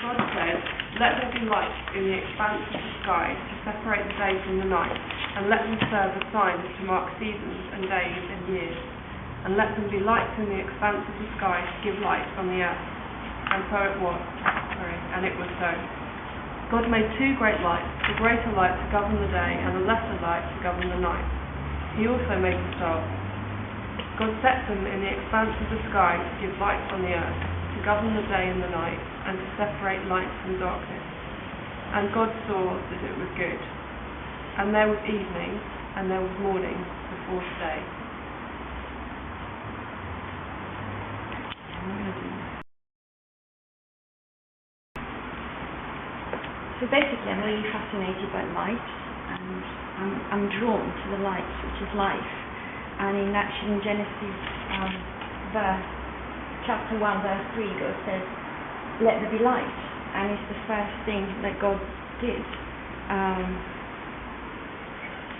God said, "Let there be light in the expanse of the sky to separate the day from the night, and let them serve as signs to mark seasons and days and years. And let them be lights in the expanse of the sky to give light on the earth." And so it was. And it was so. God made two great lights, the greater light to govern the day and the lesser light to govern the night. He also made the stars. God set them in the expanse of the sky to give light on the earth, to govern the day and the night, and to separate light from darkness. And God saw that it was good. And there was evening, and there was morning, the fourth day. So basically, I'm really fascinated by light, and I'm drawn to the light, which is life. And in Genesis chapter 1, verse 3, God says, "Let there be light," and it's the first thing that God did.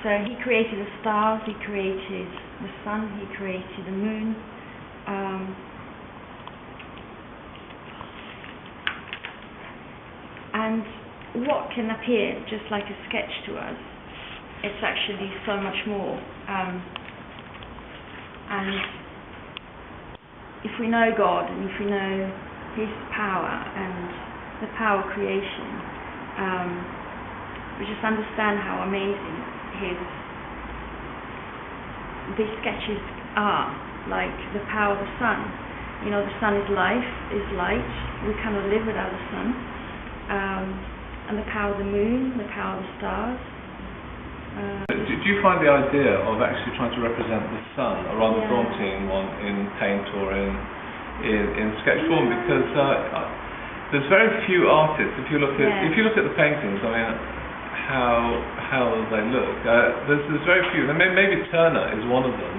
So He created the stars, He created the sun, He created the moon. And what can appear just like a sketch to us, it's actually so much more. And if we know God, and if we know His power and the power of creation, we just understand how amazing these sketches are. Like the power of the sun. You know, the sun is life, is light. We cannot live without the sun. And the power of the moon, the power of the stars. Did you find the idea of actually trying to represent the sun a rather daunting one in paint or in sketch form? Because there's very few artists. If you look at the paintings, I mean, how they look. There's very few. Maybe Turner is one of them,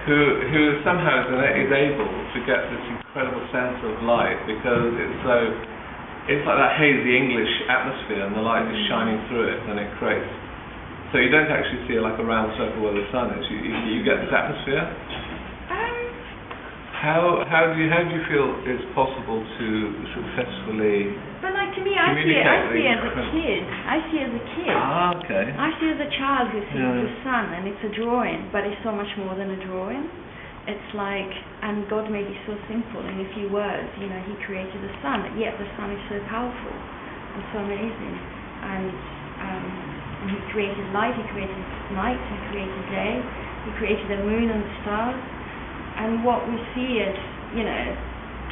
who somehow is able to get this incredible sense of light because it's like that hazy English atmosphere, and the light is shining through it, and it creates. So you don't actually see like a round circle where the sun is. You get this atmosphere. How do you feel it's possible to successfully? But like to me, I see it as a kid. Ah, okay. I see it as a child who sees the sun, and it's a drawing, but it's so much more than a drawing. It's like, and God made it so simple in a few words. You know, He created the sun, yet the sun is so powerful and so amazing. And He created light, He created night, He created day, He created the moon and the stars. And what we see as, you know,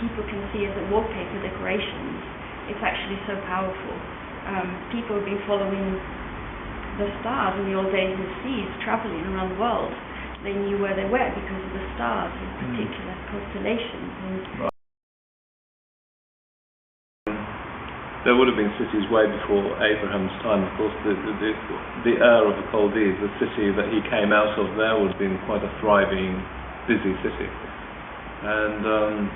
people can see as a wallpaper decorations, it's actually so powerful. People have been following the stars in the old days in the seas, traveling around the world. They knew where they were because of the stars in particular constellations. Right. There would have been cities way before Abraham's time. Of course, the Ur of the Chaldees, the city that he came out of, there would have been quite a thriving, busy city. And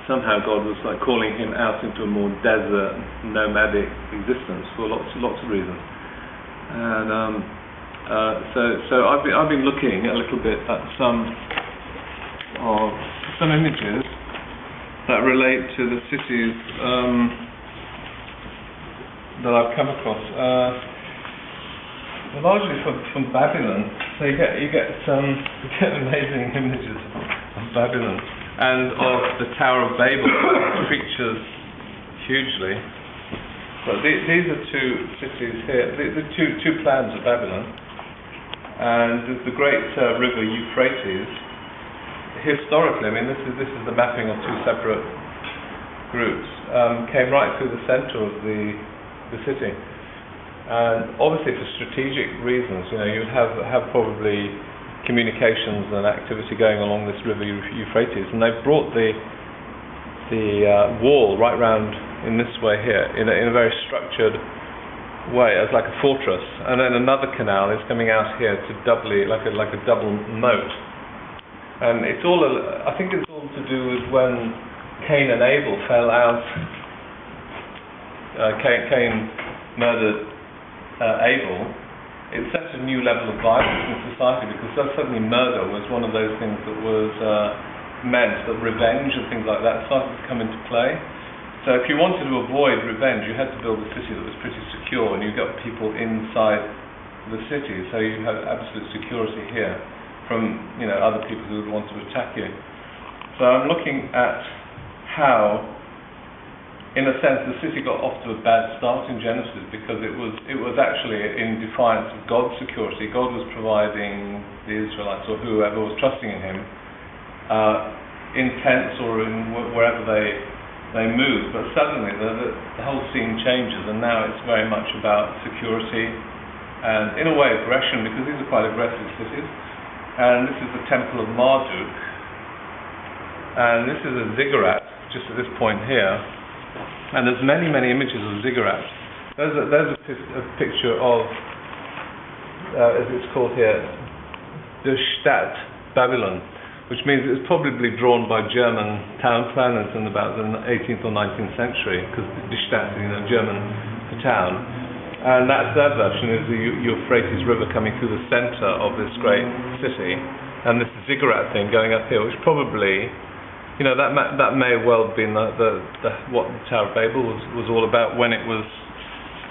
somehow God was like calling him out into a more desert, nomadic existence for lots of reasons. And so I've been looking a little bit at some images that relate to the cities that I've come across. They're largely from Babylon. So you get amazing images of Babylon and of the Tower of Babel, which features hugely. But these are two cities here. The two plans of Babylon. And the great river Euphrates, historically, I mean, this is the mapping of two separate groups, came right through the centre of the city. And obviously for strategic reasons, you know, you'd have probably communications and activity going along this river Euphrates, and they've brought the wall right round in this way here, in a very structured way, as like a fortress, and then another canal is coming out here to doubly, like a double moat. And it's all, I think it's all to do with when Cain and Abel fell out. Cain murdered Abel. It set a new level of violence in society, because suddenly murder was one of those things that was meant that revenge and things like that started to come into play. So if you wanted to avoid revenge, you had to build a city that was pretty secure, and you got people inside the city, so you had absolute security here from other people who would want to attack you. So I'm looking at how, in a sense, the city got off to a bad start in Genesis because it was actually in defiance of God's security. God was providing the Israelites or whoever was trusting in Him in tents or in wherever they moved, but suddenly the whole scene changes, and now it's very much about security and, in a way, aggression, because these are quite aggressive cities. And this is the Temple of Marduk, and this is a ziggurat just at this point here, and there's many images of ziggurats. There's a picture of, as it's called here, the Stadt Babylon, which means it was probably drawn by German town planners in about the 18th or 19th century, because the Stadt is German for town. And that's their version, is the Euphrates River coming through the centre of this great city, and this ziggurat thing going up here, which probably, that may well have been what the Tower of Babel was all about when it was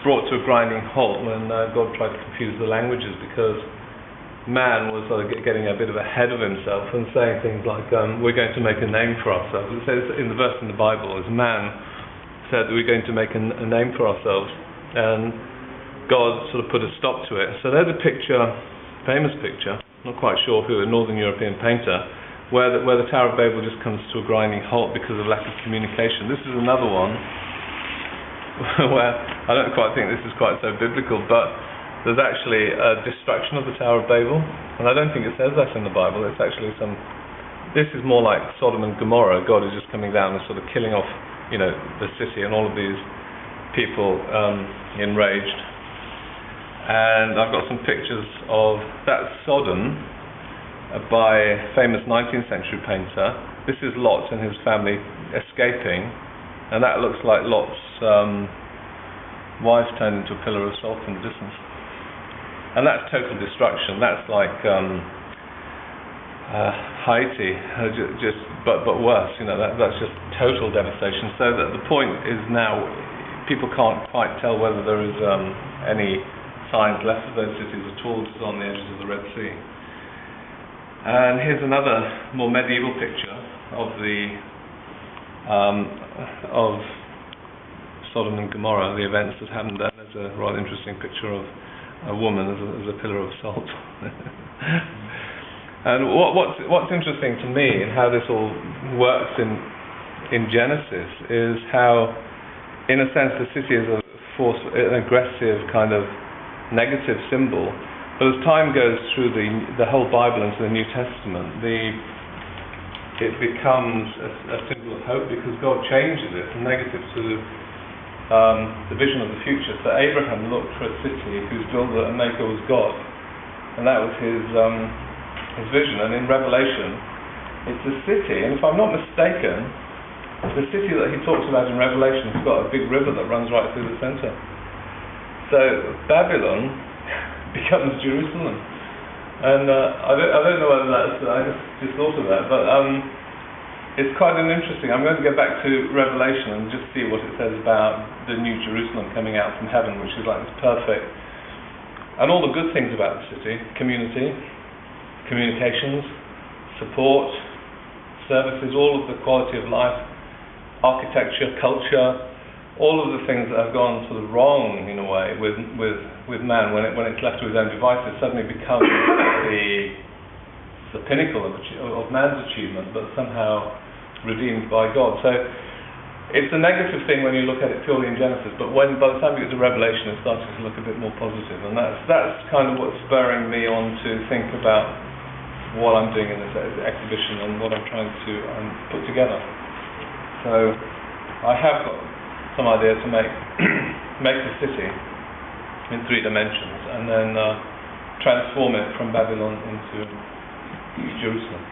brought to a grinding halt, when God tried to confuse the languages, because man was sort of getting a bit of ahead of himself and saying things like, we're going to make a name for ourselves. It says in the verse in the Bible, as man said that we're going to make a name for ourselves, and God sort of put a stop to it. So there's a picture, famous picture, not quite sure who, a Northern European painter, where the Tower of Babel just comes to a grinding halt because of lack of communication. This is another one where I don't quite think this is quite so biblical, but there's actually a destruction of the Tower of Babel, and I don't think it says that in the Bible. It's actually this is more like Sodom and Gomorrah. God is just coming down and sort of killing off, the city and all of these people enraged. And I've got some pictures of that Sodom by a famous 19th century painter. This is Lot and his family escaping, and that looks like Lot's wife turned into a pillar of salt in the distance. And that's total destruction. That's like Haiti, but worse. That's just total devastation. So that the point is now, people can't quite tell whether there is any signs left of those cities at all, just on the edges of the Red Sea. And here's another more medieval picture of of Sodom and Gomorrah, the events that happened there. There's a rather interesting picture of a woman as a pillar of salt. And what's interesting to me in how this all works in Genesis is how, in a sense, the city is an aggressive kind of negative symbol, but as time goes through the whole Bible into the New Testament, it becomes a symbol of hope, because God changes it from negative to the vision of the future. So Abraham looked for a city whose builder and maker was God, and that was his vision. And in Revelation, it's a city, and if I'm not mistaken, the city that he talks about in Revelation has got a big river that runs right through the centre. So Babylon becomes Jerusalem, and I don't know whether that's, I just thought of that, but it's quite an interesting. I'm going to go back to Revelation and just see what it says about the new Jerusalem coming out from heaven, which is like this perfect, and all the good things about the city: community, communications, support, services, all of the quality of life, architecture, culture. All of the things that have gone sort of wrong in a way with man when it's left to his own devices suddenly become the pinnacle of man's achievement, but somehow redeemed by God. So it's a negative thing when you look at it purely in Genesis, but by the time you get to Revelation, it starts to look a bit more positive, and that's kind of what's spurring me on to think about what I'm doing in this exhibition and what I'm trying to put together. So I have got some idea to make the city in 3 dimensions, and then transform it from Babylon into Jerusalem.